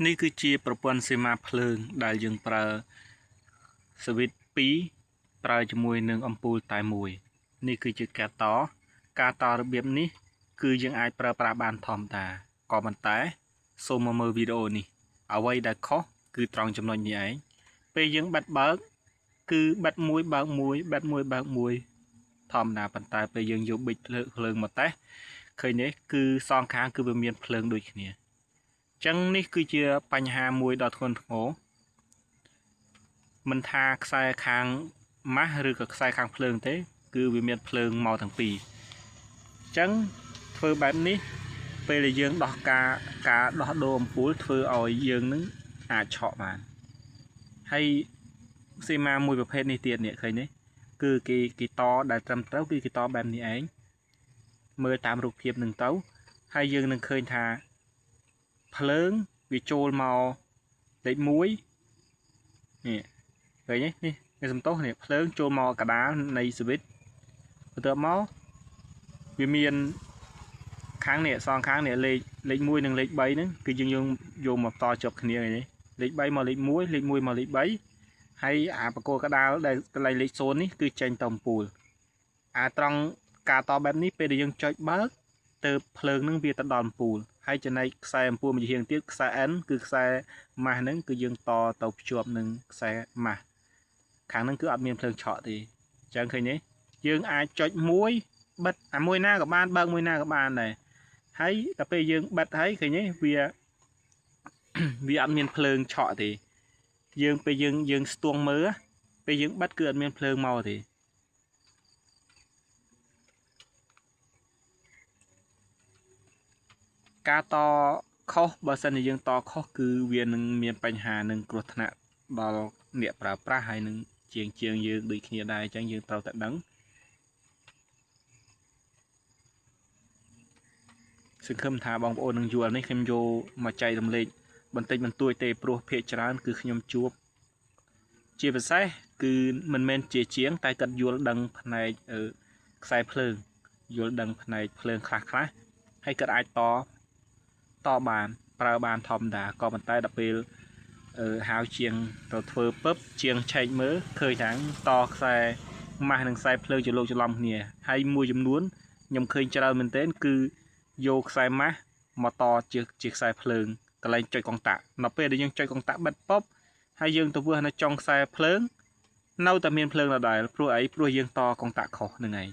นี่คือជាប្រព័ន្ធសេមាភ្លើងដែលយើងប្រើស្វីត2ប្រើជាមួយនឹងអំពូលតែមួយនេះគឺជាការតរបៀបនេះគឺយើងអាចប្រើប្រាស់បានធម្មតាក៏ប៉ុន្តែសូមមកមើលវីដេអូនេះអ្វីដែលខុសគឺត្រង់ចំណុចនេះឯងពេលយើងបិទបើកគឺបិទមួយបើកមួយបិទមួយបើកមួយធម្មតាប៉ុន្តែពេលយើងយកប៊ិចភ្លើងមកតេស្តឃើញទេគឺសងខាងគឺវាមានភ្លើងដូចគ្នាចឹងនេះគឺជាបញ្ហាមួយដ៏ធ្ងន់ធ្ងរមិនថាខ្សែខាងម៉ាស់ឬក៏ខ្សែខាងភ្លើងទេគឺវាមានភ្លើងមកទាំងពីរចឹងធ្វើបែបនេះពេលដែលយើងដោះការដោះដូរអំពូលធ្វើឲ្យយើងនឹងអាចឆក់បានហើយសេមាមួយប្រភេទនេះទៀតនេះឃើញទេគឺគេតដែលត្រឹមត្រូវគឺគេតបែបនេះឯងមើលតាមរូបភាពនឹងទៅហើយយើងនឹងឃើញថាភ្លើងវាចូលមកលេខ1នេះឃើញទេនេះសំទោសនេះភ្លើងចូលមកកដាលនៃស្វីតបន្ទាប់មកវាមានខាងនេះសងខាងនេះលេខ1និងលេខ3ហ្នឹងគឺយើងយកមកតជាប់គ្នានេះលេខ3មកលេខ1លេខ1មកលេខ3ហើយអាបកគោកដាលដែលកន្លែងលេខ0នេះគឺចេញទៅអំពូលអាត្រង់ការតបែបនេះពេលដែលយើងចុចបើកទៅភ្លើងនឹងវាទៅដល់អំពូលហើយចំណែកខ្សែអំពូលមួយជាងទៀតខ្សែ N គឺខ្សែម៉ាស់ហ្នឹងគឺយើងតទៅភ្ជាប់នឹងខ្សែម៉ាស់ខាងហ្នឹងគឺអត់មានភ្លើងឆក់ទេអញ្ចឹងឃើញទេយើងអាចចុចមួយបិទអាមួយណាក៏បានបើកមួយណាក៏បានដែរហើយដល់ពេលយើងបិទហើយឃើញទេវាអត់មានភ្លើងឆក់ទេយើងពេលយើងស្ទង់មើលពេលយើងបិទគឺអត់មានភ្លើងមកទេការតខុសបើសិនជាយើងតខុសគឺវានឹងមានបញ្ហានឹងគ្រោះថ្នាក់ដល់អ្នកប្រើប្រាស់ហើយនឹងជាងយើងដូចគ្នាដែរអញ្ចឹងយើងត្រូវតែដឹងសង្ឃឹមថាបងប្អូននឹងយល់នេះខ្ញុំយកមកចែករំលែកបន្តិចបន្តួចទេព្រោះភាគច្រើនគឺខ្ញុំជួបជាពិសេសគឺមិនមែនជាជាងតែគាត់យល់ដឹងផ្នែកខ្សែភ្លើងយល់ដឹងផ្នែកភ្លើងខ្លះហើយគាត់អាចតបានប្រើបានធម្មតាក៏ប៉ុន្តែដល់ពេលហៅជាងទៅធ្វើពឹបជាងឆែកមើលឃើញថាតខ្សែម៉ាស់និងខ្សែភ្លើងច្រឡំគ្នាហើយមួយចំនួនខ្ញុំឃើញច្រើនមែនទែនគឺយកខ្សែម៉ាស់មកតជាខ្សែភ្លើងកន្លែងចុចកុងតាក់ដល់ពេលដែលយើងចុចកុងតាក់បិទប៉ុបហើយយើងទៅវាស់នៅចុងខ្សែភ្លើងនៅតែមានភ្លើងដដែលព្រោះអីព្រោះយើងតកុងតាក់ខុសនឹងឯង